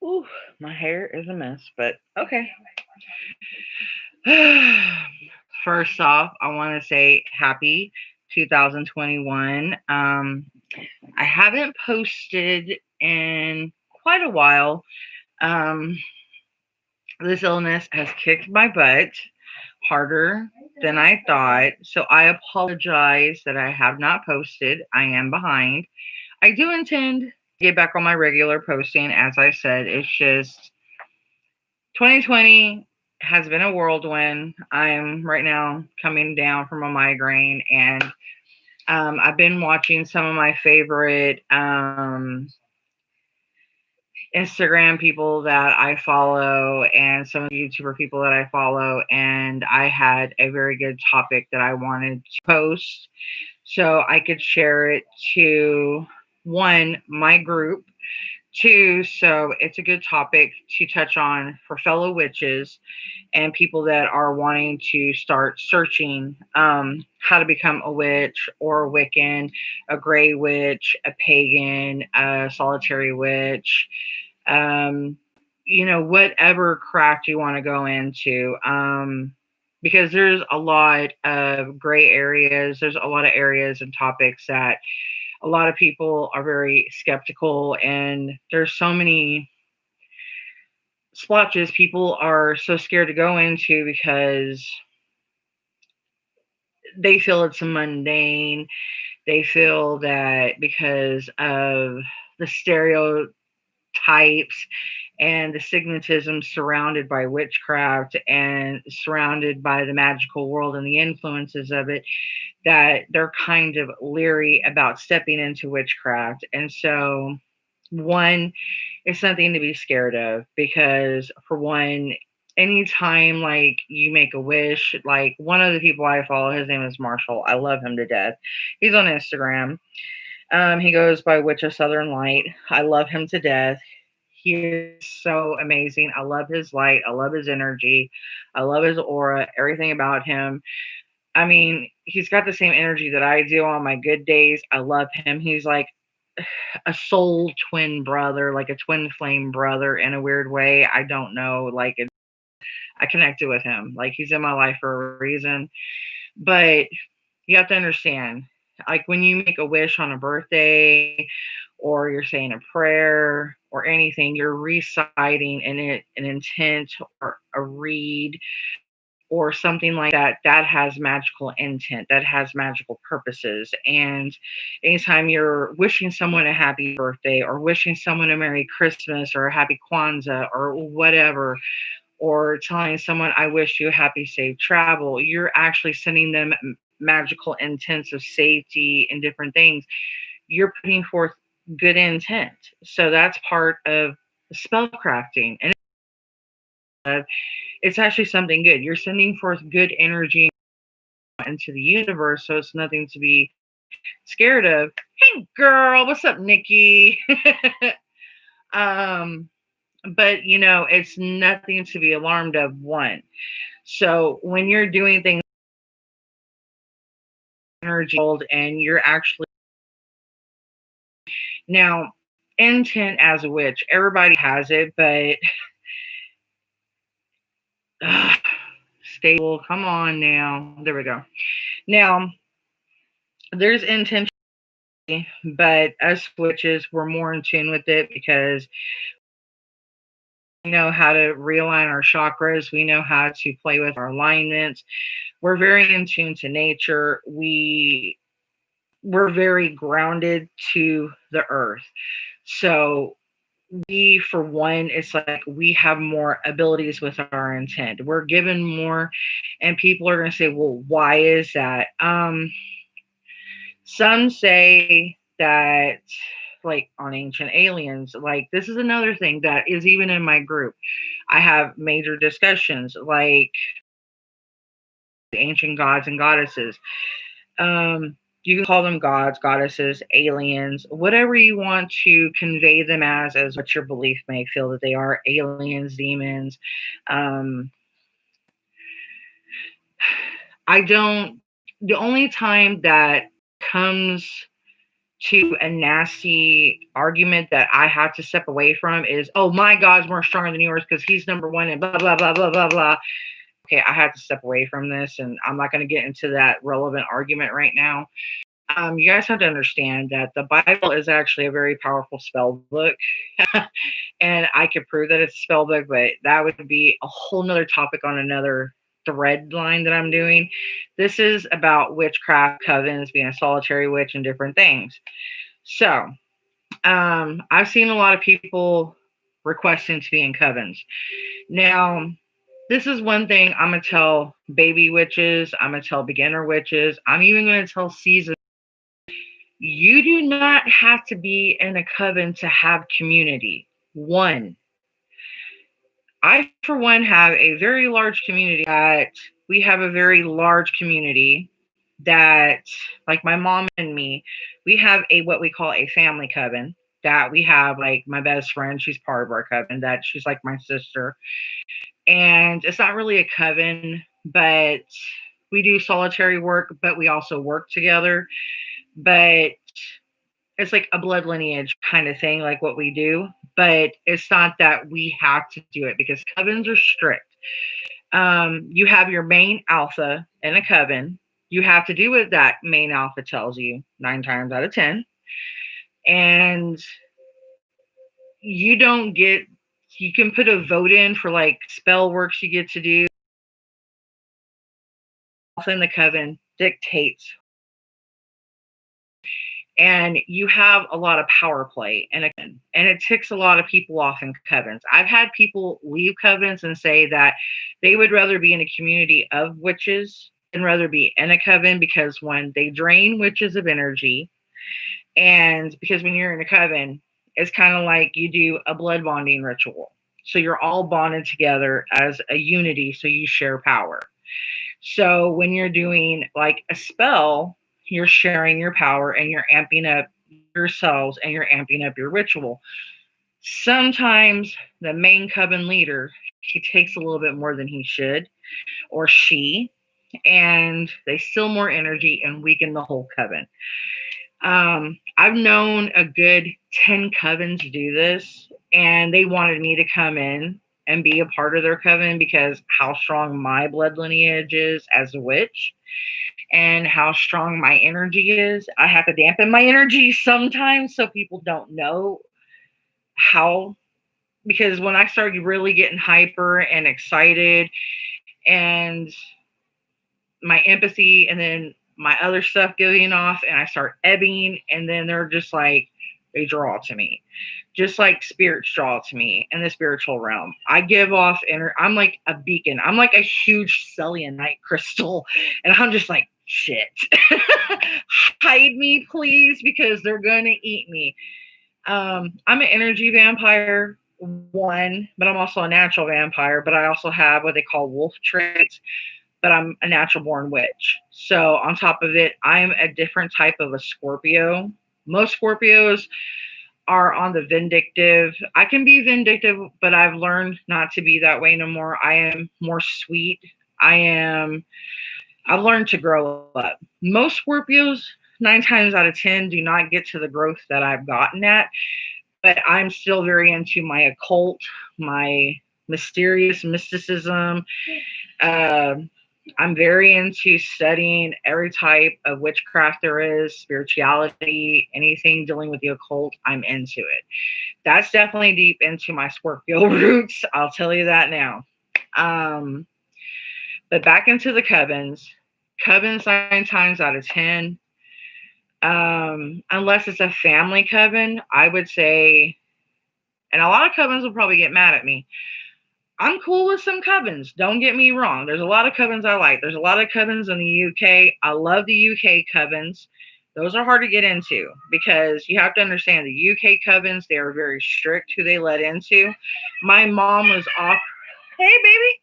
Ooh, my hair is a mess, but okay. First off, I want to say happy 2021. I haven't posted in quite a while. Um, this illness has kicked my butt harder than I thought. So I apologize that I have not posted. I am behind. I do intend to get back on my regular posting. As I said, it's just 2020 has been a whirlwind. I'm right now coming down from a migraine, and I've been watching some of my favorite Instagram people that I follow and some of the YouTuber people that I follow, and I had a very good topic that I wanted to post so I could share it to one, my group, two, so it's a good topic to touch on for fellow witches and people that are wanting to start searching how to become a witch or a Wiccan, a gray witch, a pagan, a solitary witch, um, whatever craft you want to go into. Because there's a lot of gray areas, there's a lot of areas and topics that a lot of people are very skeptical, and there's so many splotches people are so scared to go into because they feel it's mundane. They feel that because of the stereotypes and the stigmatism surrounded by witchcraft and surrounded by the magical world and the influences of it, that they're kind of leery about stepping into witchcraft. And so, one, it's something to be scared of because, for one, anytime like you make a wish, like one of the people I follow, his name is Marshall. I love him to death. He's on Instagram. He goes by Witch of Southern Light. I love him to death. He is so amazing. I love his light. I love his energy. I love his aura, everything about him. I mean, he's got the same energy that I do on my good days. I love him. He's like a soul twin brother, like a twin flame brother in a weird way. I don't know. Like, I connected with him. Like, he's in my life for a reason. But you have to understand, like, when you make a wish on a birthday or you're saying a prayer or anything, you're reciting an intent or a read or something like that, that has magical intent, that has magical purposes. And anytime you're wishing someone a happy birthday or wishing someone a Merry Christmas or a Happy Kwanzaa or whatever, or telling someone, I wish you a happy, safe travel, you're actually sending them magical intents of safety and different things. You're putting forth good intent. So that's part of spellcrafting. And it's actually something good. You're sending forth good energy into the universe, so it's nothing to be scared of. Hey, girl, what's up, Nikki? um, but it's nothing to be alarmed of. One, so when you're doing things energy and you're actually now intent as a witch, everybody has it, but stable. Come on now. There we go. Now there's intention, but us witches, we're more in tune with it because we know how to realign our chakras. We know how to play with our alignments. We're very in tune to nature. We're very grounded to the earth. So we, for one, it's like we have more abilities with our intent. We're given more, and people are going to say, well, why is that? Some say that, like on Ancient Aliens, like this is another thing that is even in my group. I have major discussions like ancient gods and goddesses. You can call them gods, goddesses, aliens, whatever you want to convey them as what your belief may feel that they are, aliens, demons. Um, I don't, the only time that comes to a nasty argument that I have to step away from is, oh, my God's more stronger than yours because he's number one and blah, blah, blah, blah, blah, blah. Okay, I have to step away from this, and I'm not going to get into that relevant argument right now. You guys have to understand that the Bible is actually a very powerful spell book. And I could prove that it's a spell book, but that would be a whole nother topic on another thread line that I'm doing. This is about witchcraft, covens, being a solitary witch, and different things. So, I've seen a lot of people requesting to be in covens. Now, this is one thing I'm going to tell baby witches, I'm going to tell beginner witches, I'm even going to tell seasoned. You do not have to be in a coven to have community. One, I, for one, have a very large community that we have a very large community that, like my mom and me, we have a what we call a family coven that we have, like my best friend, she's part of our coven, that she's like my sister. And it's not really a coven, but we do solitary work, but we also work together. But it's like a blood lineage kind of thing, like what we do. But it's not that we have to do it because covens are strict. You have your main alpha in a coven. You have to do what that main alpha tells you 9 times out of 10. And you don't get, you can put a vote in for like spell works you get to do. Alpha in the coven dictates, and you have a lot of power play and it ticks a lot of people off in covens. I've had people leave covens and say that they would rather be in a community of witches than rather be in a coven because when they drain witches of energy, and because when you're in a coven, it's kind of like you do a blood bonding ritual. So you're all bonded together as a unity, so you share power. So when you're doing like a spell, you're sharing your power and you're amping up yourselves and you're amping up your ritual. Sometimes the main coven leader, he takes a little bit more than he should, or she, and they steal more energy and weaken the whole coven. I've known a good 10 covens do this, and they wanted me to come in and be a part of their coven because how strong my blood lineage is as a witch and how strong my energy is. I have to dampen my energy sometimes so people don't know how, because when I started really getting hyper and excited and my empathy and then my other stuff getting off and I start ebbing, and then they're just like, they draw to me just like spirits draw to me in the spiritual realm. I give off energy. I'm like a beacon. I'm like a huge selenite crystal, and I'm just like, shit. Hide me, please, because they're gonna eat me. I'm an energy vampire, one, but I'm also a natural vampire. But I also have what they call wolf traits. But I'm a natural born witch. So on top of it, I'm a different type of a Scorpio. Most Scorpios are on the vindictive. I can be vindictive, but I've learned not to be that way no more. I am more sweet. I've learned to grow up. Most Scorpios, 9 times out of 10, do not get to the growth that I've gotten at, but I'm still very into my occult, my mysterious mysticism. Uh, I'm very into studying every type of witchcraft there is, spirituality, anything dealing with the occult, I'm into it. That's definitely deep into my Scorpio roots. I'll tell you that now. Um, but back into the covens. Covens 9 times out of 10. Unless it's a family coven, I would say, and a lot of covens will probably get mad at me. I'm cool with some covens. Don't get me wrong. There's a lot of covens I like. There's a lot of covens in the UK. I love the UK covens. Those are hard to get into because you have to understand the UK covens, they are very strict who they let into. My mom was off. Hey, baby.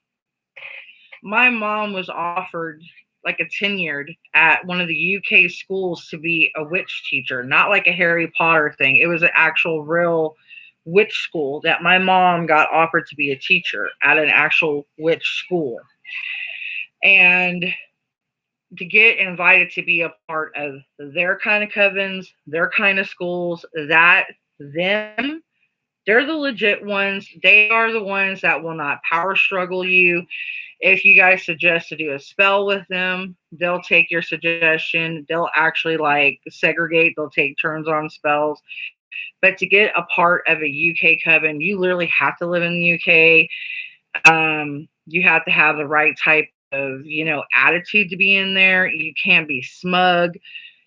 My mom was offered like a tenured at one of the UK schools to be a witch teacher, not like a Harry Potter thing. It was an actual real witch school that my mom got offered to be a teacher at an actual witch school. And to get invited to be a part of their kind of covens, their kind of schools, that them, they're the legit ones. They are the ones that will not power struggle you. If you guys suggest to do a spell with them, they'll take your suggestion. They'll actually like segregate, they'll take turns on spells. But to get a part of a UK coven, you literally have to live in the UK. You have to have the right type of, attitude to be in there. You can't be smug.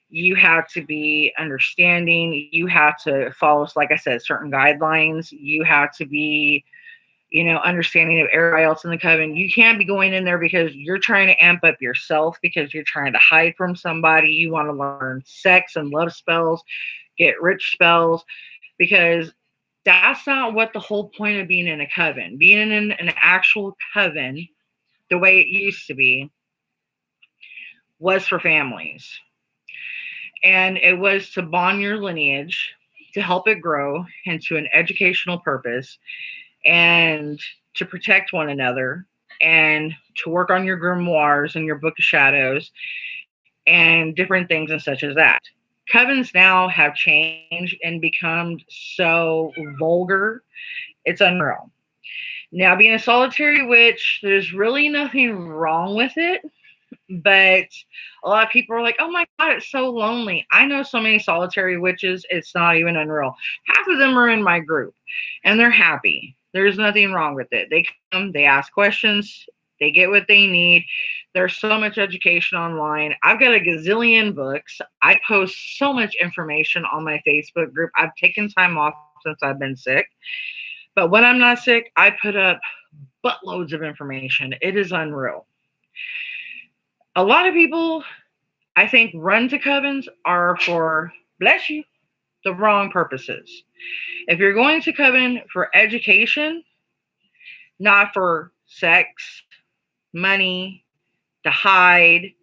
You have to be understanding. You have to follow, like I said, certain guidelines. You have to be, understanding of everybody else in the coven. You can't be going in there because you're trying to amp up yourself, because you're trying to hide from somebody. You want to learn sex and love spells, get rich spells, because that's not what the whole point of being in a coven. Being in an actual coven, the way it used to be, was for families. And it was to bond your lineage, to help it grow into an educational purpose, and to protect one another, and to work on your grimoires and your book of shadows and different things and such as that. Covens now have changed and become so vulgar, it's unreal. Now, being a solitary witch, there's really nothing wrong with it, but a lot of people are like, oh my God, it's so lonely. I know so many solitary witches, it's not even unreal. Half of them are in my group and they're happy. There's nothing wrong with it. They come, they ask questions, they get what they need. There's so much education online. I've got a gazillion books. I post so much information on my Facebook group. I've taken time off since I've been sick. But when I'm not sick, I put up buttloads of information. It is unreal. A lot of people, I think, run to covens are for, bless you, the wrong purposes. If you're going to coven for education, not for sex, money, to hide,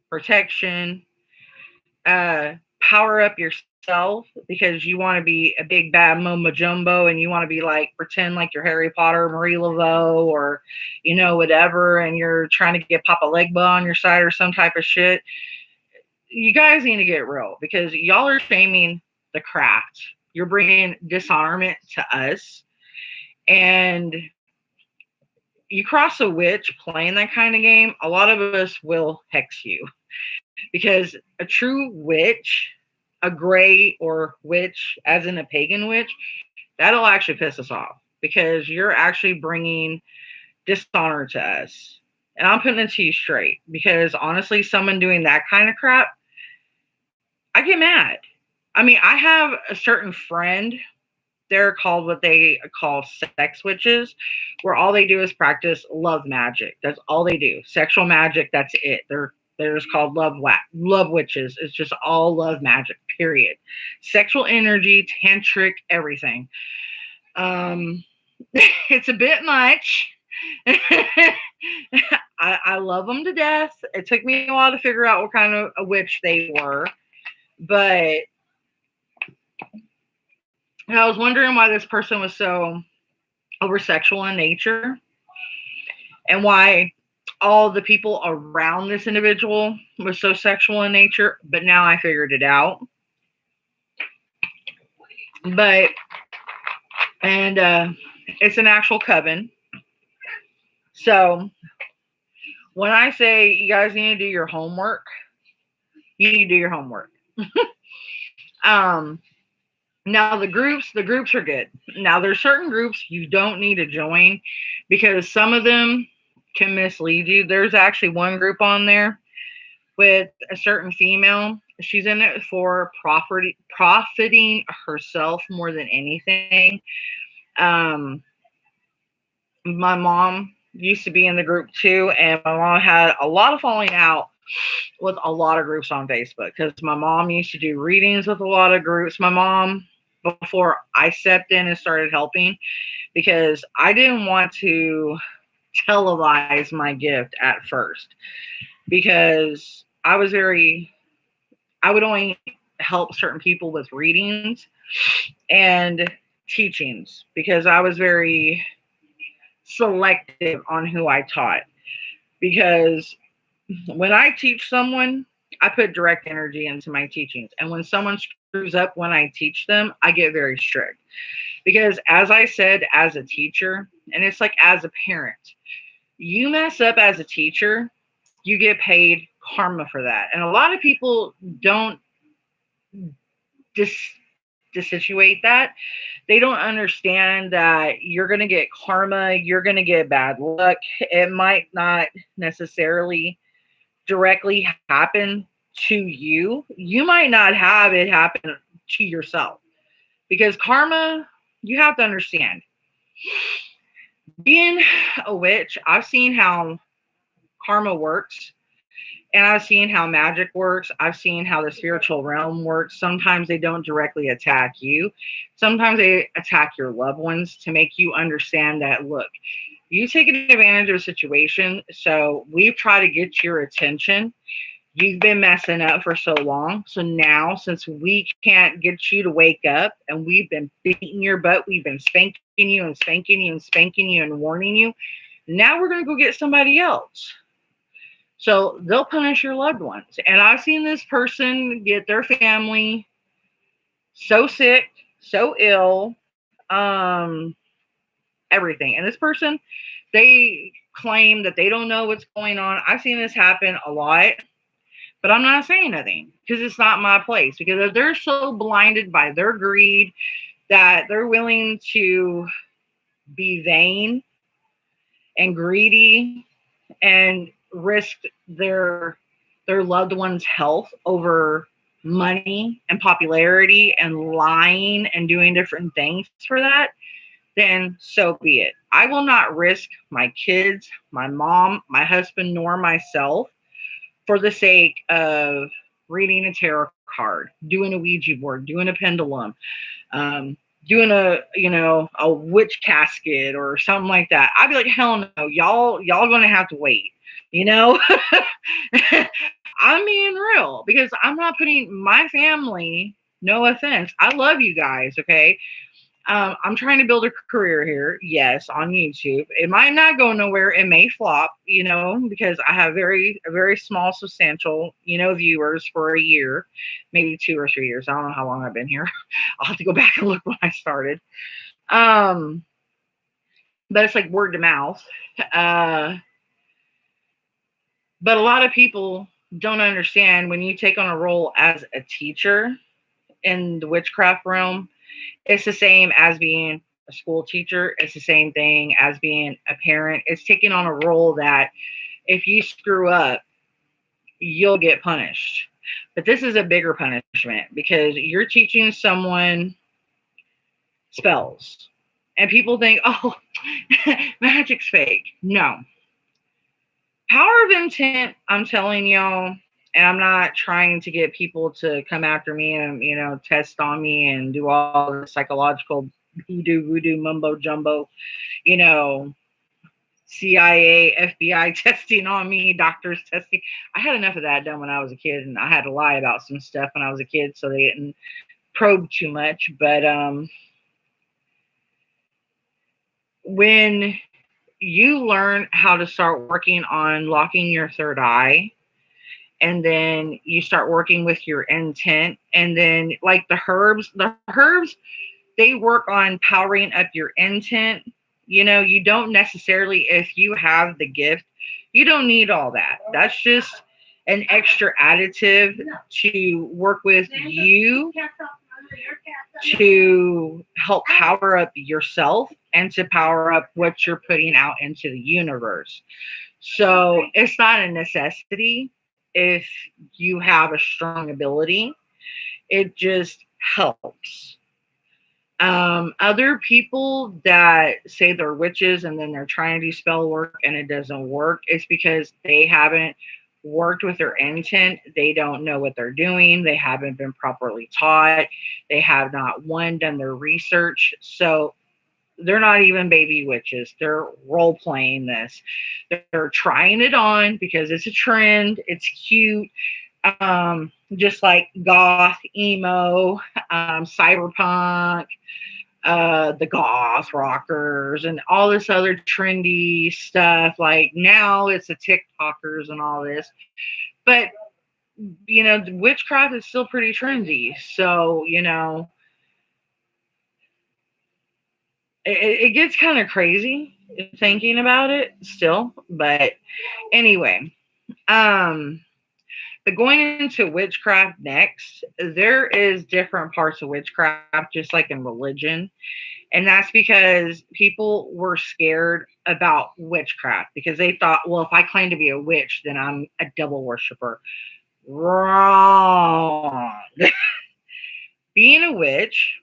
protection, power up yourself because you want to be a big bad Momo Jumbo and you want to be like, pretend like you're Harry Potter, Marie Laveau, or, whatever, and you're trying to get Papa Legba on your side or some type of shit. You guys need to get real, because y'all are shaming the craft. You're bringing dishonorment to us. And you cross a witch playing that kind of game, a lot of us will hex you. Because a true witch, a gray or witch, as in a pagan witch, that'll actually piss us off, because you're actually bringing dishonor to us. And I'm putting it to you straight, because honestly, someone doing that kind of crap, I get mad. I mean, I have a certain friend. They're called what they call sex witches, where all they do is practice love magic. That's all they do. Sexual magic, that's it. They're just called love witches. It's just all love magic, period. Sexual energy, tantric, everything. Um, it's a bit much. I love them to death. It took me a while to figure out what kind of a witch they were, but I was wondering why this person was so over sexual in nature, and why all the people around this individual was so sexual in nature. But now I figured it out. But and it's an actual coven. So when I say you guys need to do your homework, you need to do your homework. um Now the groups are good. Now there's certain groups you don't need to join, because some of them can mislead you. There's actually one group on there with a certain female. She's in it for profiting herself more than anything. Um, my mom used to be in the group too, and my mom had a lot of falling out with a lot of groups on Facebook, because my mom used to do readings with a lot of groups. My mom, before I stepped in and started helping, because I didn't want to televise my gift at first, because I would only help certain people with readings and teachings, because I was very selective on who I taught. Because When I teach someone, I put direct energy into my teachings. And when someone screws up when I teach them, I get very strict. Because as I said, as a teacher, and it's like as a parent, you mess up as a teacher, you get paid karma for that. And a lot of people don't dis- dissituate that. They don't understand that you're going to get karma, you're going to get bad luck. It might not necessarily directly happen to you. You might not have it happen to yourself, because karma, you have to understand, being a witch, I've seen how karma works, and I've seen how magic works. I've seen how the spiritual realm works. Sometimes they don't directly attack you. Sometimes they attack your loved ones to make you understand that, look, you taking advantage of a situation, so we've tried to get your attention. You've been messing up for so long. So now, since we can't get you to wake up and we've been beating your butt, we've been spanking you and spanking you and spanking you and warning you, now we're going to go get somebody else. So they'll punish your loved ones. And I've seen this person get their family so sick, so ill, everything. And this person, they claim that they don't know what's going on. I've seen this happen a lot, but I'm not saying nothing because it's not my place. Because they're so blinded by their greed that they're willing to be vain and greedy and risk their loved one's health over money and popularity and lying and doing different things for that, then so be it. I will not risk my kids, my mom, my husband, nor myself for the sake of reading a tarot card, doing a Ouija board, doing a pendulum, um, doing a witch casket or something like that. I'd be like, hell no, y'all gonna have to wait. You know, I'm being real because I'm not putting my family. No offense, I love you guys. Okay, I'm trying to build a career here, yes, on YouTube. It might not go nowhere. It may flop, because I have a very small, substantial, viewers for a year, maybe 2 or 3 years. I don't know how long I've been here. I'll have to go back and look when I started. Um, but it's like word to mouth. Uh, but a lot of people don't understand when you take on a role as a teacher in the witchcraft realm. It's the same as being a school teacher. It's the same thing as being a parent. It's taking on a role that if you screw up, you'll get punished. But this is a bigger punishment because you're teaching someone spells. And people think, oh, magic's fake. No. Power of intent, I'm telling y'all, and I'm not trying to get people to come after me and, test on me and do all the psychological voodoo, mumbo jumbo, you know, CIA, FBI testing on me, doctors testing. I had enough of that done when I was a kid, and I had to lie about some stuff when I was a kid so they didn't probe too much. But when you learn how to start working on locking your third eye, and then you start working with your intent, and then like the herbs, they work on powering up your intent. You don't necessarily, if you have the gift, you don't need all that. That's just an extra additive to work with you to help power up yourself and to power up what you're putting out into the universe. So it's not a necessity if you have a strong ability. It just helps. Other people that say they're witches and then they're trying to do spell work and it doesn't work, it's because they haven't worked with their intent. They don't know what they're doing. They haven't been properly taught. They have not, one, done their research. So they're not even baby witches. They're role playing this. They're trying it on because it's a trend. It's cute. Just like goth, emo, cyberpunk, the goth rockers and all this other trendy stuff. Like now it's the TikTokers and all this. But, witchcraft is still pretty trendy. So, it gets kind of crazy thinking about it still. But anyway, um, but going into witchcraft next, there is different parts of witchcraft, just like in religion. And that's because people were scared about witchcraft because they thought, well, if I claim to be a witch, then I'm a devil worshiper. Wrong. Being a witch,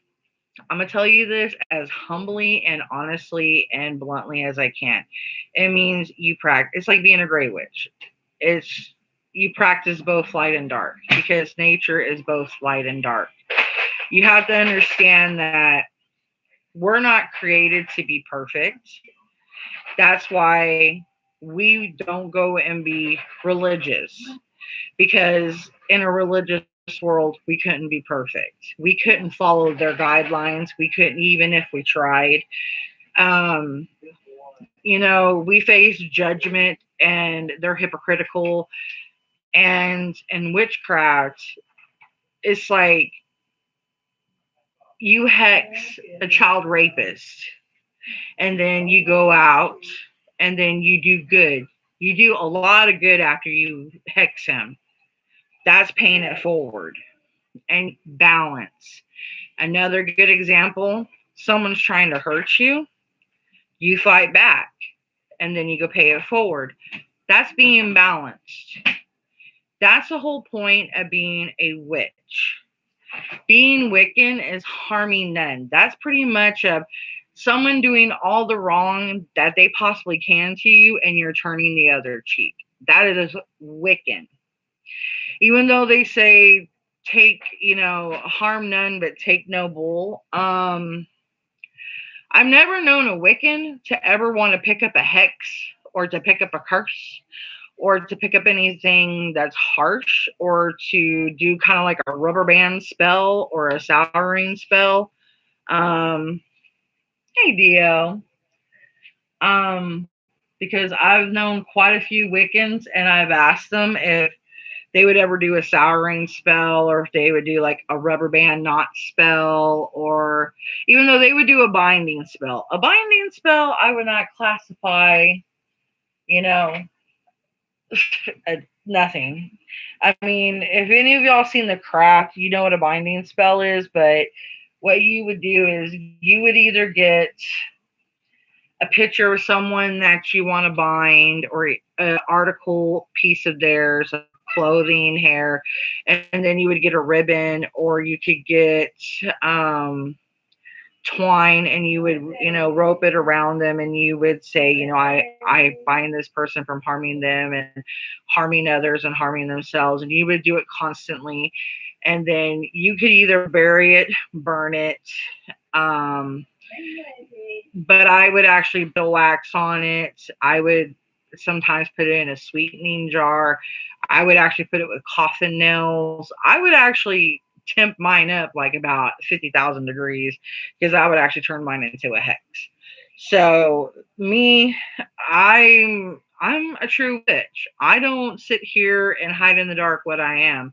I'm going to tell you this as humbly and honestly and bluntly as I can. It means you practice. It's like being a gray witch. It's you practice both light and dark because nature is both light and dark. You have to understand that we're not created to be perfect. That's why we don't go and be religious because in a religious world, we couldn't be perfect. We couldn't follow their guidelines. We couldn't, even if we tried. Um, we face judgment and they're hypocritical. And in witchcraft, it's like you hex a child rapist and then you go out and then you do good. You do a lot of good after you hex him. That's paying it forward and balance. Another good example, someone's trying to hurt you, you fight back and then you go pay it forward. That's being balanced. That's the whole point of being a witch. Being Wiccan is harming none. That's pretty much someone doing all the wrong that they possibly can to you and you're turning the other cheek. That is Wiccan. Even though they say take, harm none but take no bull. I've never known a Wiccan to ever want to pick up a hex or to pick up a curse or to pick up anything that's harsh or to do kind of like a rubber band spell or a souring spell. Hey, Dio. Because I've known quite a few Wiccans and I've asked them if they would ever do a souring spell or if they would do like a rubber band knot spell or even though they would do a binding spell. A binding spell I would not classify, you know, nothing. I mean, if any of y'all seen The Craft, you know what a binding spell is, but what you would do is you would either get a picture of someone that you want to bind or an article piece of theirs, clothing, hair, and then you would get a ribbon or you could get twine and you would rope it around them and you would say I bind this person from harming them and harming others and harming themselves, and you would do it constantly, and then you could either bury it, burn it, um but I would actually put wax on it. I would sometimes put it in a sweetening jar. I would actually put it with coffin nails. I would actually temp mine up like about 50,000 degrees because I would actually turn mine into a hex. So me, I'm a true witch. I don't sit here and hide in the dark what I am.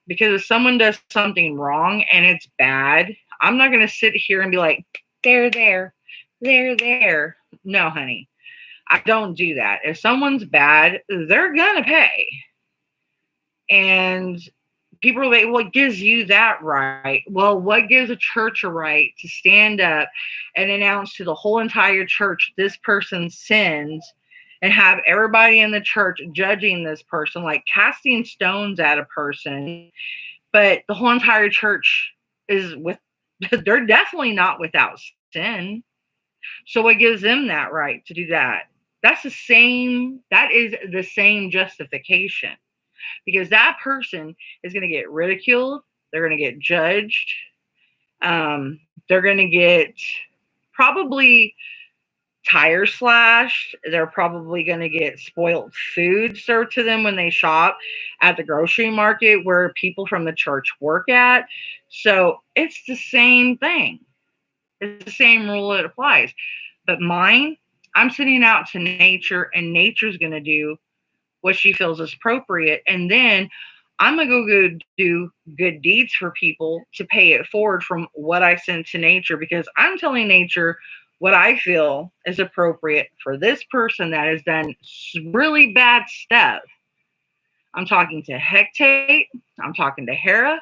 Because if someone does something wrong and it's bad, I'm not going to sit here and be like, they're there, they're there. No, honey, I don't do that. If someone's bad, they're going to pay. And people are like, what gives you that right? Well, what gives a church a right to stand up and announce to the whole entire church this person sins and have everybody in the church judging this person, like casting stones at a person, but the whole entire church is with, they're definitely not without sin. So what gives them that right to do that? That is the same justification because that person is going to get ridiculed, they're going to get judged, they're going to get probably tires slashed. They're probably going to get spoiled food served to them when they shop at the grocery market where people from the church work at. So it's the same thing. It's the same rule that applies. But mine, I'm sending out to nature, and nature's going to do what she feels is appropriate. And then I'm going to go do good deeds for people to pay it forward from what I send to nature, because I'm telling nature what I feel is appropriate for this person that has done really bad stuff. I'm talking to Hecate. I'm talking to Hera.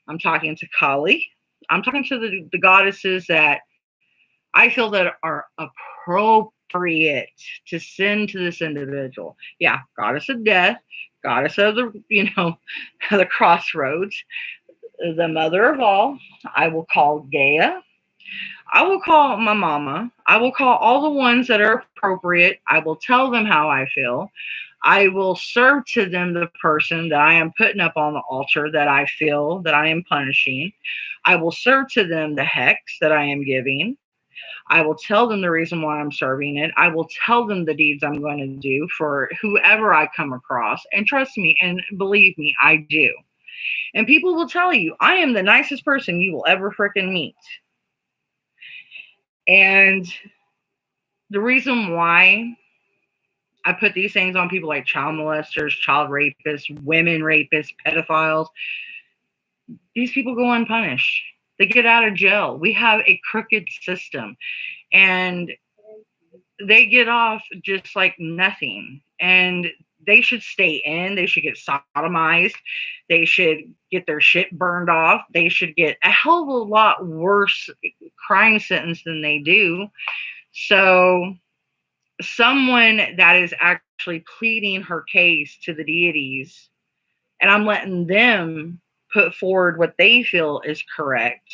I'm talking to Kali. I'm talking to the goddesses that I feel that are appropriate to send to this individual. Yeah, goddess of death, goddess of the, the crossroads, the mother of all. I will call Gaia. I will call my mama. I will call all the ones that are appropriate. I will tell them how I feel. I will serve to them the person that I am putting up on the altar that I feel that I am punishing. I will serve to them the hex that I am giving. I will tell them the reason why I'm serving it. I will tell them the deeds I'm going to do for whoever I come across. And trust me and believe me, I do. And people will tell you, I am the nicest person you will ever freaking meet. And the reason why I put these things on people like child molesters, child rapists, women rapists, pedophiles, these people go unpunished. They get out of jail. We have a crooked system. And they get off just like nothing. And they should stay in. They should get sodomized. They should get their shit burned off. They should get a hell of a lot worse crime sentence than they do. So someone that is actually pleading her case to the deities, and I'm letting them put forward what they feel is correct.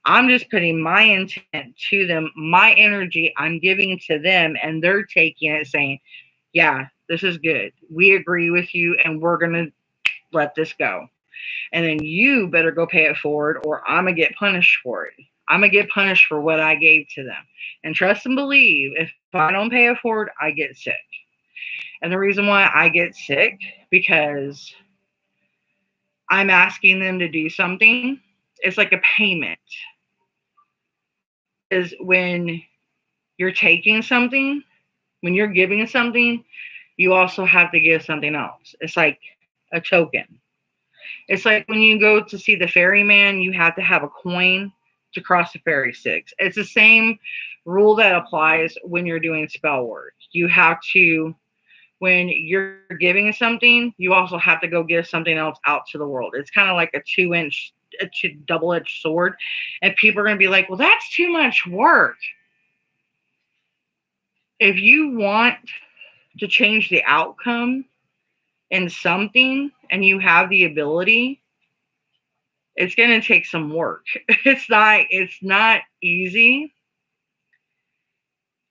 I'm just putting my intent to them, my energy I'm giving to them, and they're taking it saying, yeah, this is good. We agree with you, and we're going to let this go. And then you better go pay it forward, or I'm going to get punished for it. I'm going to get punished for what I gave to them. And trust and believe, if I don't pay it forward, I get sick. And the reason why I get sick, because I'm asking them to do something. It's like a payment. Is when you're taking something, when you're giving something, you also have to give something else. It's like a token. It's like when you go to see the ferryman, you have to have a coin to cross the ferry sticks. It's the same rule that applies when you're doing spell work. You have to, when you're giving something, you also have to go give something else out to the world. It's kind of like a double-edged sword. And people are going to be like, well, that's too much work. If you want to change the outcome in something and you have the ability, it's going to take some work. It's not easy.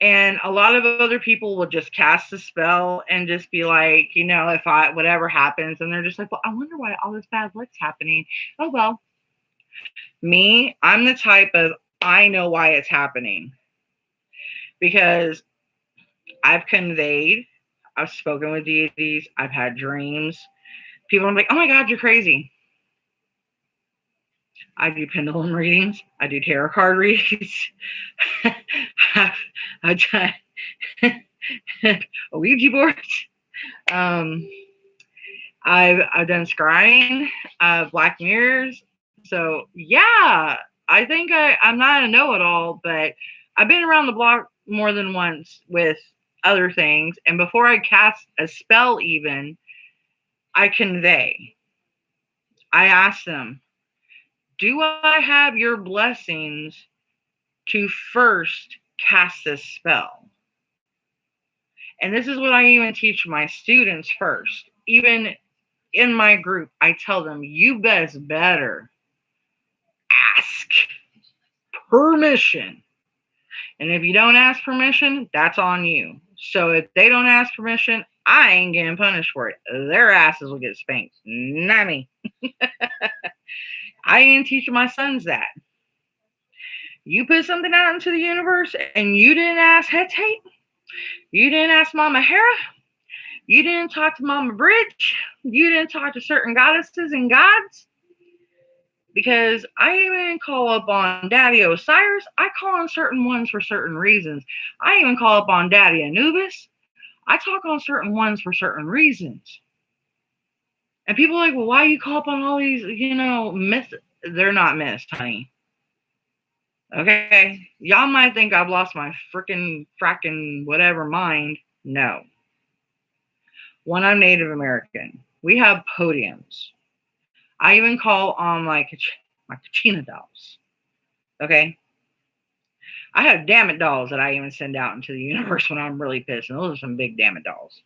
And a lot of other people will just cast a spell and just be like, if whatever happens, and they're just like, well, I wonder why all this bad luck's happening. Oh, well, me, I'm the type of, I know why it's happening, because I've conveyed, I've spoken with deities, I've had dreams. People are like, oh my God, you're crazy. I do pendulum readings. I do tarot card readings. I've done Ouija boards. I've done scrying, black mirrors. So yeah, I think I'm not a know-it-all, but I've been around the block more than once with other things. And before I cast a spell, even I convey. I ask them, do I have your blessings to first cast this spell? And this is what I even teach my students first. Even in my group, I tell them, you best better ask permission. And if you don't ask permission, that's on you. So if they don't ask permission, I ain't getting punished for it. Their asses will get spanked, not me. I even teach my sons that. You put something out into the universe and you didn't ask Hetay, you didn't ask Mama Hera, you didn't talk to Mama Bridge, you didn't talk to certain goddesses and gods. Because I even call up on Daddy Osiris. I call on certain ones for certain reasons. I even call up on Daddy Anubis. I talk on certain ones for certain reasons. And people are like, well, why you call up on all these, myths? They're not myths, honey. Okay? Y'all might think I've lost my fracking whatever mind. No. One, I'm Native American. We have podiums. I even call on my Kachina dolls. Okay? I have damn it dolls that I even send out into the universe when I'm really pissed. And those are some big damn it dolls.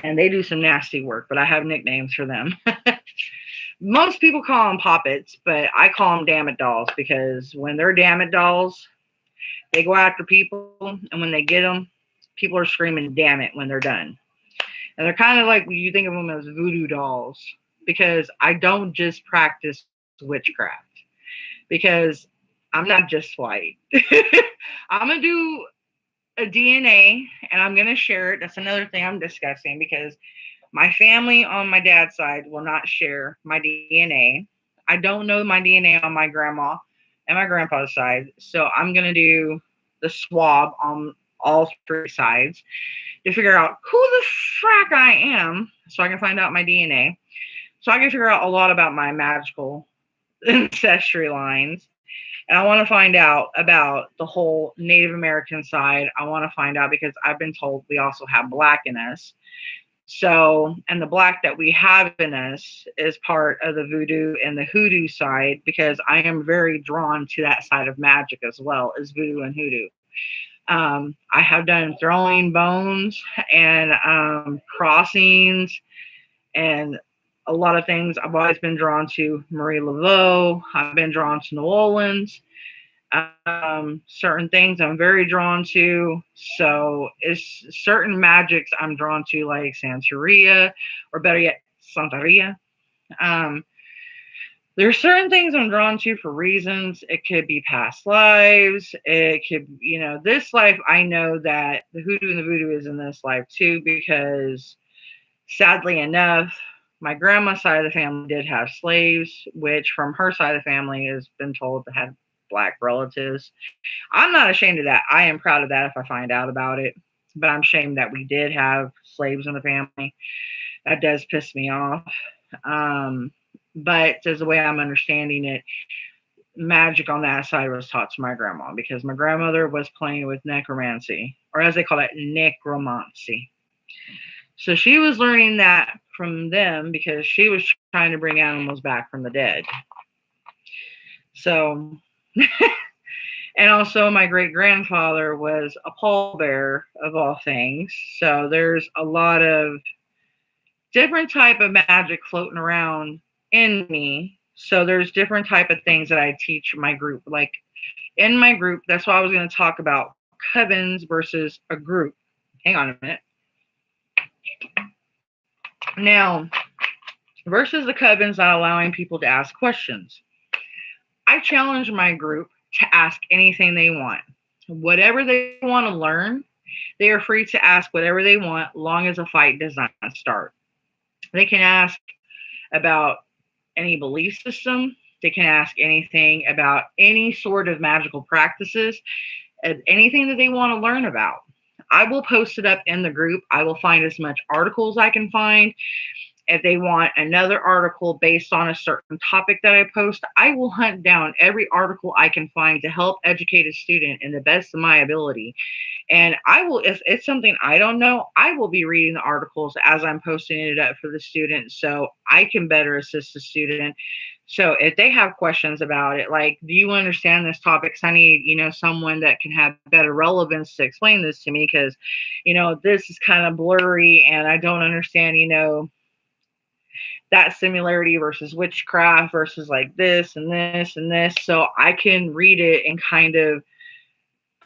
And they do some nasty work, but I have nicknames for them. Most people call them poppets, but I call them damn it dolls because when they're damn it dolls, they go after people. And when they get them, people are screaming damn it when they're done. And they're kind of like, you think of them as voodoo dolls because I don't just practice witchcraft because I'm not just white. I'm going to do a DNA and I'm going to share it. That's another thing I'm discussing because my family on my dad's side will not share my DNA. I don't know my DNA on my grandma and my grandpa's side. So I'm going to do the swab on all three sides to figure out who the frack I am so I can find out my DNA. So I can figure out a lot about my magical ancestry lines. And I want to find out about the whole Native American side. I want to find out because I've been told we also have black in us. So, and the black that we have in us is part of the voodoo and the hoodoo side because I am very drawn to that side of magic as well as voodoo and hoodoo. I have done throwing bones and crossings and a lot of things. I've always been drawn to Marie Laveau. I've been drawn to New Orleans. Certain things I'm very drawn to. So it's certain magics I'm drawn to, like Santeria, or better yet, Santeria. There's certain things I'm drawn to for reasons. It could be past lives. It could, this life, I know that the hoodoo and the voodoo is in this life too, because sadly enough, my grandma's side of the family did have slaves, which from her side of the family has been told to have black relatives. I'm not ashamed of that. I am proud of that if I find out about it. But I'm ashamed that we did have slaves in the family. That does piss me off. But as the way I'm understanding it, magic on that side was taught to my grandma because my grandmother was playing with necromancy, or as they call it, necromancy. So she was learning that from them because she was trying to bring animals back from the dead. So, and also my great grandfather was a pallbearer of all things. So there's a lot of different type of magic floating around in me. So there's different type of things that I teach my group. Like in my group, that's why I was going to talk about covens versus a group. Hang on a minute. Now, versus the covens not allowing people to ask questions. I challenge my group to ask anything they want. Whatever they want to learn, they are free to ask whatever they want, long as a fight does not start. They can ask about any belief system. They can ask anything about any sort of magical practices, anything that they want to learn about. I will post it up in the group. I will find as much articles I can find. If they want another article based on a certain topic that I post, I will hunt down every article I can find to help educate a student in the best of my ability. And I will, if it's something I don't know, I will be reading the articles as I'm posting it up for the student so I can better assist the student. So if they have questions about it, like, do you understand this topic? Because I need, someone that can have better relevance to explain this to me because, this is kind of blurry and I don't understand, that similarity versus witchcraft versus like this and this and this. So I can read it and kind of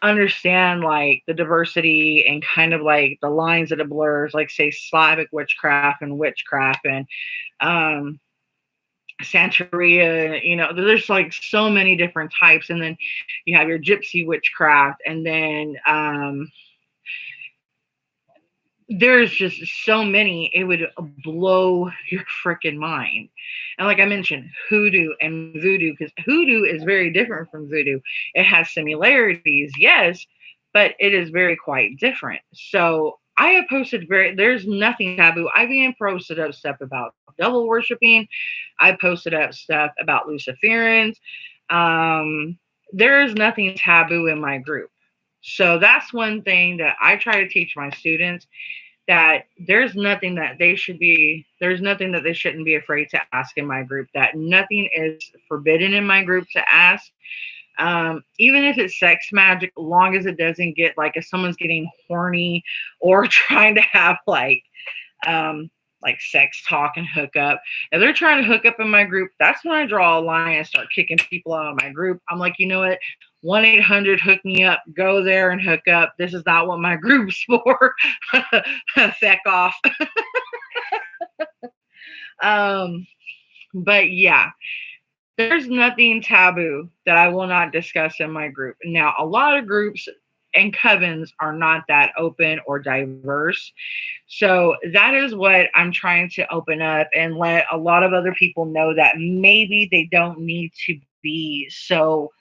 understand like the diversity and kind of like the lines that it blurs, like say Slavic witchcraft and Santeria, there's like so many different types. And then you have your gypsy witchcraft, and then there's just so many, it would blow your freaking mind. And like I mentioned, hoodoo and voodoo, because hoodoo is very different from voodoo. It has similarities, yes, but it is very quite different. So I have posted there's nothing taboo. I've even posted up stuff about devil worshiping. I posted up stuff about Luciferans. Um, there's nothing taboo in my group. So that's one thing that I try to teach my students, that there's nothing that they shouldn't be afraid to ask in my group, that nothing is forbidden in my group to ask. Even if it's sex magic, long as it doesn't get like, if someone's getting horny or trying to have um, like sex talk and hook up. If they're trying to hook up in my group, that's when I draw a line and start kicking people out of my group. I'm like, you know what? 1-800 hook me up. Go there and hook up. This is not what my group's for. Feck off. um, but yeah, there's nothing taboo that I will not discuss in my group. Now, a lot of groups and covens are not that open or diverse. So that is what I'm trying to open up and let a lot of other people know, that maybe they don't need to be so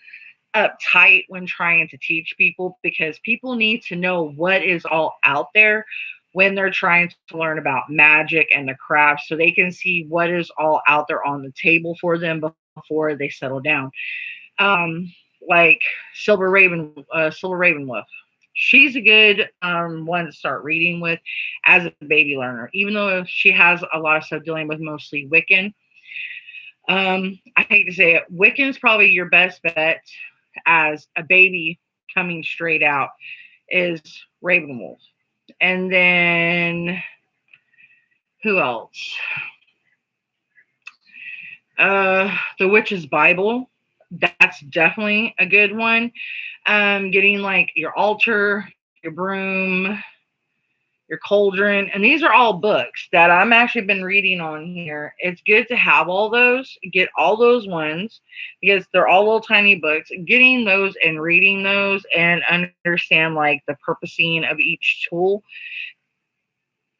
uptight when trying to teach people, because people need to know what is all out there when they're trying to learn about magic and the craft, so they can see what is all out there on the table for them before they settle down. Like Silver Ravenwolf. She's a good one to start reading with as a baby learner, even though she has a lot of stuff dealing with mostly Wiccan. I hate to say it, Wiccan's probably your best bet as a baby coming straight out, is Ravenwolf. And then who else? The Witch's Bible. That's definitely a good one. Getting like your altar, your broom, your cauldron, and these are all books that I'm actually been reading on here. It's good to have all those, get all those ones, because they're all little tiny books. Getting those and reading those and understand like the purposing of each tool,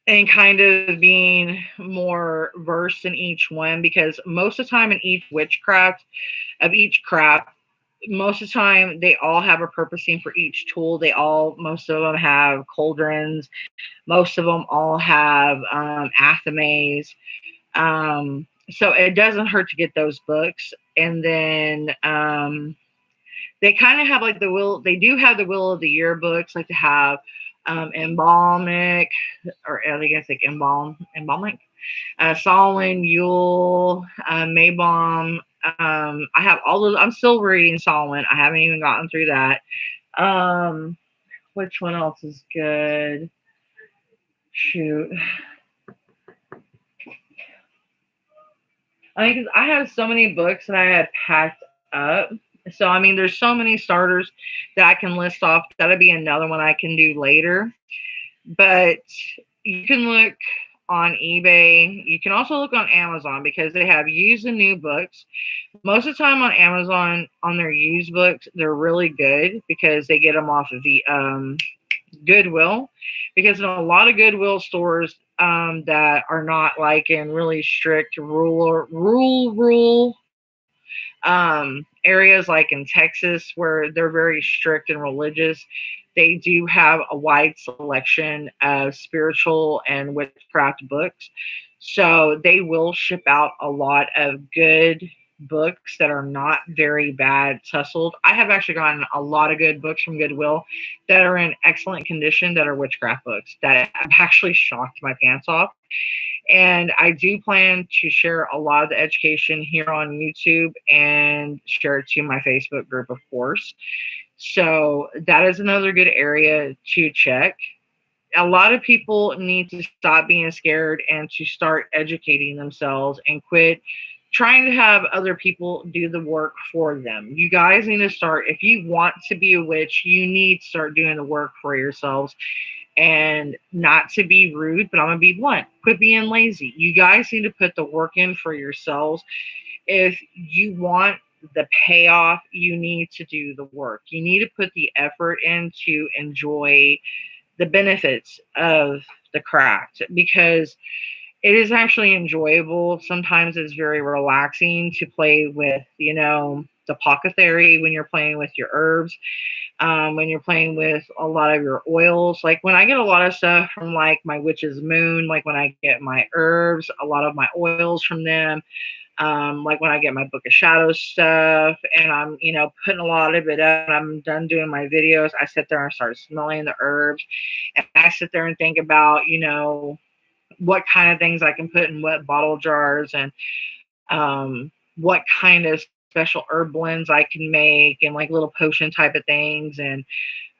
and kind of being more versed in each one, because most of the time in each witchcraft of each craft, most of the time they all have a purposing for each tool. Most of them have cauldrons, most of them all have athames. So it doesn't hurt to get those books. And then they kind of have like they do have the Will of the Year books, like to have embalmic, or I guess like embalmic, Solomon, Yule, Maybom. I have all those. I'm still reading Solomon. I haven't even gotten through that. Which one else is good? Shoot. I mean, because I have so many books that I had packed up. So, I mean, there's so many starters that I can list off. That'll be another one I can do later. But you can look on eBay. You can also look on Amazon, because they have used and new books. Most of the time on Amazon, on their used books, they're really good because they get them off of the Goodwill. Because in a lot of Goodwill stores that are not like in really strict rural areas, like in Texas, where they're very strict and religious, they do have a wide selection of spiritual and witchcraft books. So they will ship out a lot of good books that are not very bad tussled. I have actually gotten a lot of good books from Goodwill that are in excellent condition, that are witchcraft books that have actually shocked my pants off. And I do plan to share a lot of the education here on YouTube and share it to my Facebook group, of course. So that is another good area to check. A lot of people need to stop being scared and to start educating themselves and quit trying to have other people do the work for them. You guys need to start, if you want to be a witch, you need to start doing the work for yourselves. And not to be rude, but I'm going to be blunt. Quit being lazy. You guys need to put the work in for yourselves if you want the payoff, you need to do the work. You need to put the effort in to enjoy the benefits of the craft, because it is actually enjoyable. Sometimes it's very relaxing to play with, the apothecary when you're playing with your herbs, when you're playing with a lot of your oils. Like when I get a lot of stuff from like my witch's moon, like when I get my herbs, a lot of my oils from them, like when I get my Book of Shadows stuff and I'm, putting a lot of it up, I'm done doing my videos, I sit there and start smelling the herbs. And I sit there and think about, what kind of things I can put in what bottle jars, and what kind of special herb blends I can make, and like little potion type of things, and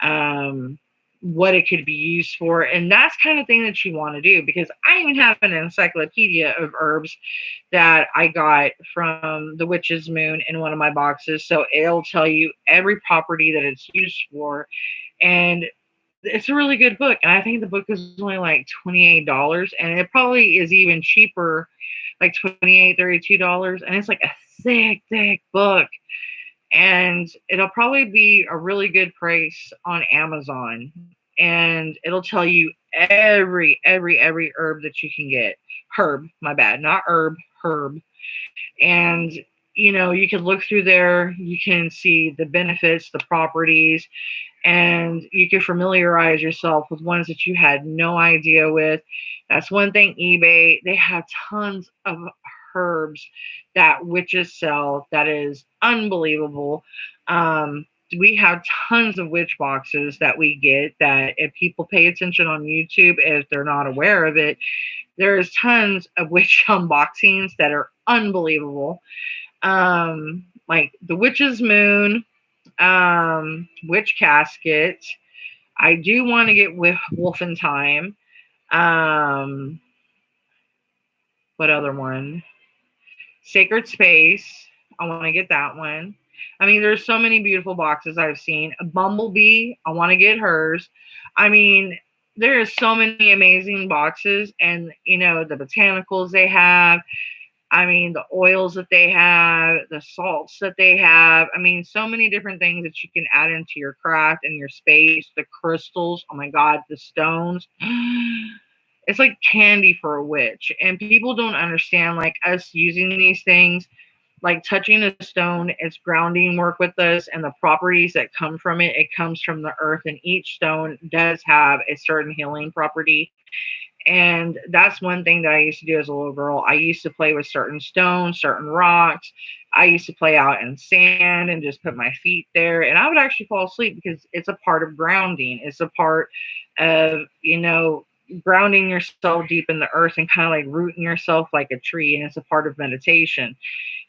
um, what it could be used for. And that's kind of thing that you want to do, because I even have an encyclopedia of herbs that I got from the Witch's Moon in one of my boxes. So it'll tell you every property that it's used for. And it's a really good book. And I think the book is only like $28. And it probably is even cheaper, like $28, $32. And it's like a thick, thick book. And it'll probably be a really good price on Amazon. And it'll tell you every herb that you can get. Herb, my bad, not herb, herb. And you can look through there, you can see the benefits, the properties, and you can familiarize yourself with ones that you had no idea with. That's one thing. eBay, they have tons of herbs that witches sell that is unbelievable. We have tons of witch boxes that we get, that if people pay attention on YouTube, if they're not aware of it, there's tons of witch unboxings that are unbelievable. Like the Witch's Moon, Witch Casket. I do want to get with Wolf in Time. Um, what other one? Sacred Space. I want to get that one. I mean, there's so many beautiful boxes I've seen. Bumblebee, I want to get hers. I mean, there are so many amazing boxes, and the botanicals they have. I mean, the oils that they have, the salts that they have. I mean, so many different things that you can add into your craft and your space. The crystals, oh my God, the stones. It's like candy for a witch. And people don't understand, like us using these things, like touching a stone, it's grounding work with us, and the properties that come from it, it comes from the earth. And each stone does have a certain healing property. And that's one thing that I used to do as a little girl. I used to play with certain stones, certain rocks. I used to play out in sand and just put my feet there. And I would actually fall asleep, because it's a part of grounding. It's a part of, grounding yourself deep in the earth and kind of like rooting yourself like a tree. And it's a part of meditation.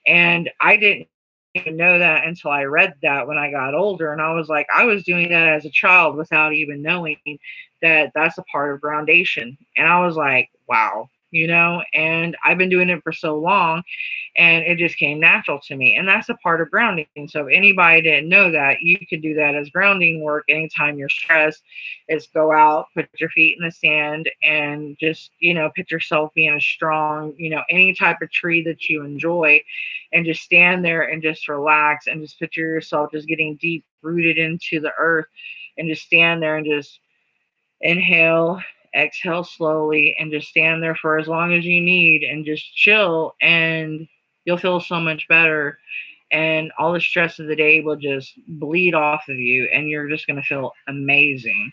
And I didn't even know that until I read that when I got older. And I was like, I was doing that as a child without even knowing that that's a part of groundation. And I was like, wow, and I've been doing it for so long, and it just came natural to me. And that's a part of grounding. So if anybody didn't know that, you could do that as grounding work anytime you're stressed. Is go out, put your feet in the sand, and just, put yourself being a strong, any type of tree that you enjoy, and just stand there and just relax, and just picture yourself just getting deep rooted into the earth, and just stand there and just inhale, exhale slowly, and just stand there for as long as you need, and just chill, and you'll feel so much better. And all the stress of the day will just bleed off of you, and you're just going to feel amazing.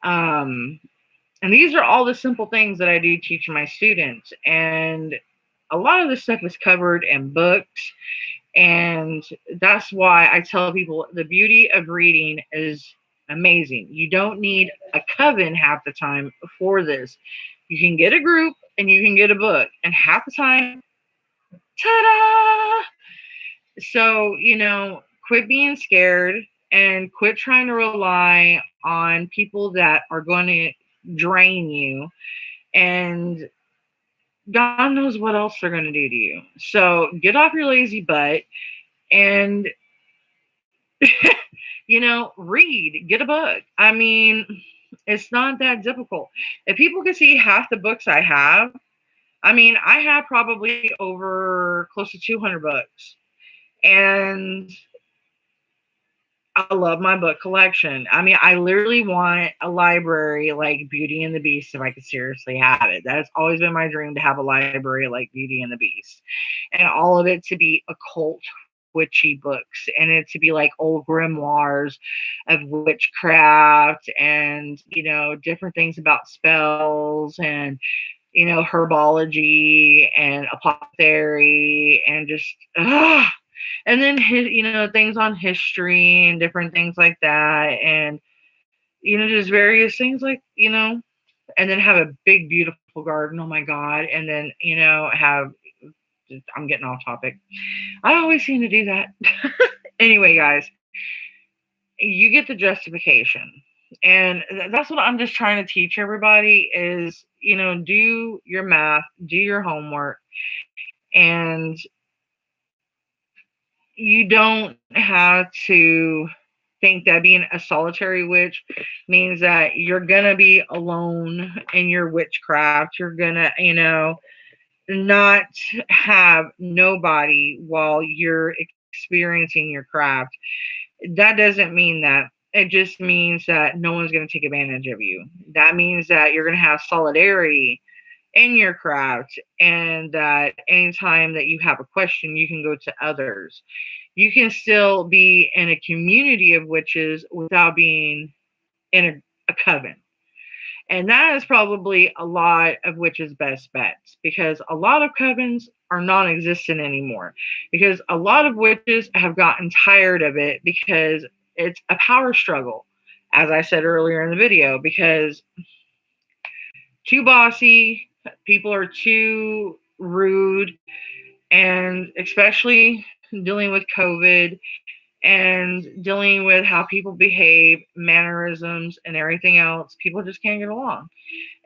Um, and these are all the simple things that I do teach my students. And a lot of this stuff is covered in books. And that's why I tell people the beauty of reading is amazing. You don't need a coven half the time for this. You can get a group and you can get a book, and half the time, ta-da! So, quit being scared, and quit trying to rely on people that are going to drain you. And God knows what else they're going to do to you. So get off your lazy butt and read, get a book. I mean, it's not that difficult. If people could see half the books I have, I mean, I have probably over close to 200 books. And I love my book collection. I mean, I literally want a library like Beauty and the Beast if I could seriously have it. That's always been my dream, to have a library like Beauty and the Beast. And all of it to be occult witchy books, and it to be like old grimoires of witchcraft, and different things about spells, and herbology and apothecary, and just and then things on history and different things like that, and just various things like and then have a big beautiful garden. Oh my god. And then have, I'm getting off topic. I always seem to do that. Anyway, guys, you get the justification. And that's what I'm just trying to teach everybody is, do your math, do your homework, and you don't have to think that being a solitary witch means that you're gonna be alone in your witchcraft. You're gonna, not have nobody while you're experiencing your craft. That doesn't mean that. It just means that no one's going to take advantage of you. That means that you're going to have solidarity in your craft, and that anytime that you have a question, you can go to others. You can still be in a community of witches without being in a coven. And that is probably a lot of witches' best bets, because a lot of covens are non existent anymore. Because a lot of witches have gotten tired of it because it's a power struggle, as I said earlier in the video, because too bossy, people are too rude, and especially dealing with COVID and dealing with how people behave, mannerisms, and everything else, people just can't get along.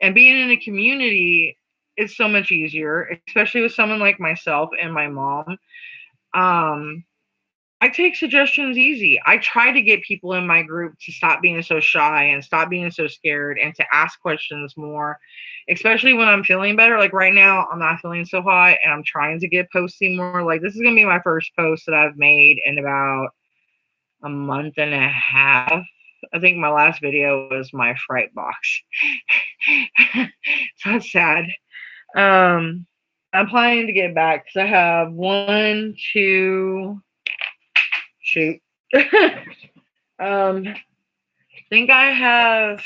And being in a community is so much easier, especially with someone like myself and my mom. Um, I take suggestions easy. I try to get people in my group to stop being so shy and stop being so scared and to ask questions more, especially when I'm feeling better. Like right now, I'm not feeling so hot and I'm trying to get posting more. Like this is going to be my first post that I've made in about a month and a half. I think my last video was my fright box. So it's sad. Um, I'm planning to get back because I have one, two, shoot. I think I have